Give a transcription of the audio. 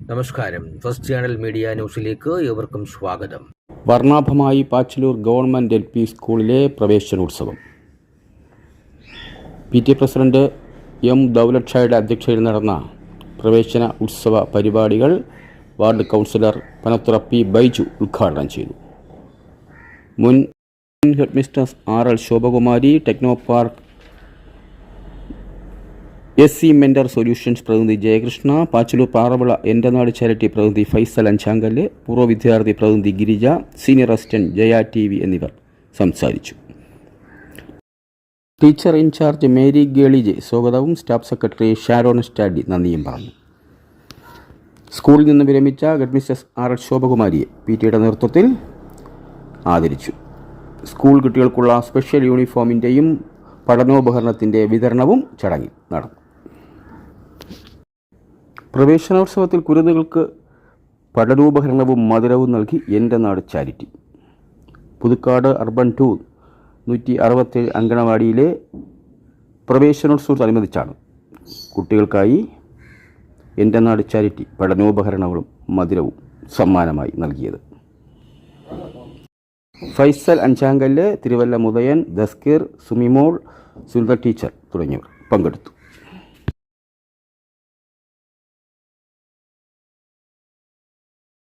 നമസ്കാരം. First channel media ന്യൂസിലേക്ക് ഏവർക്കും സ്വാഗതം. വർണ്ണാഭമായി പാച്ചലൂർ ഗവൺമെൻറ് LP സ്കൂളിലെ പ്രവേശനോത്സവം. PTA president M. ദൗലത് ഷായുടെ അധ്യക്ഷതയിൽ നടന്ന പ്രവേശന ഉത്സവ പരിപാടികൾ ward councillor Panathura P. Baiju ഉദ്ഘാടനം ചെയ്തു. മുൻ headmistress RL Shobhakumari, techno park SC mentor solutions പ്രതിനിധി ജയകൃഷ്ണ, പാച്ചലൂർ പാറവിള എൻ്റെ നാട് ചാരിറ്റി പ്രതിനിധി ഫൈസൽ അഞ്ചാങ്കല്ല്, പൂർവ്വ വിദ്യാർത്ഥി പ്രതിനിധി Girija, senior assistant Jaya TV എന്നിവർ സംസാരിച്ചു. ടീച്ചർ ഇൻചാർജ് മേരി ഗേളിജെ സ്വാഗതവും സ്റ്റാഫ് സെക്രട്ടറി ഷാരോൺ സ്റ്റാഡി നന്ദിയും പറഞ്ഞു. സ്കൂളിൽ നിന്ന് വിരമിച്ച ഹെഡ്മിസ്റ്റർ RL ശോഭകുമാരിയെ PTAയുടെ നേതൃത്വത്തിൽ ആദരിച്ചു. സ്കൂൾ കുട്ടികൾക്കുള്ള സ്പെഷ്യൽ യൂണിഫോമിൻ്റെയും പഠനോപകരണത്തിൻ്റെ വിതരണവും ചടങ്ങിൽ നടന്നു. പ്രവേശനോത്സവത്തിൽ കുരുന്നുകൾക്ക് പഠനോപകരണവും മധുരവും നൽകി എൻ്റെ നാട് ചാരിറ്റി. പുതുക്കാട് അർബൻ 2 167 അങ്കണവാടിയിലെ പ്രവേശനോത്സവത്തോടനുബന്ധിച്ചാണ് കുട്ടികൾക്കായി എൻ്റെ നാട് ചാരിറ്റി പഠനോപകരണങ്ങളും മധുരവും സമ്മാനമായി നൽകിയത്. ഫൈസൽ അഞ്ചാങ്കല്ല്, തിരുവല്ല മുതയൻ, ദസ്കീർ, സുമിമോൾ, സുൽത ടീച്ചർ തുടങ്ങിയവർ പങ്കെടുത്തു.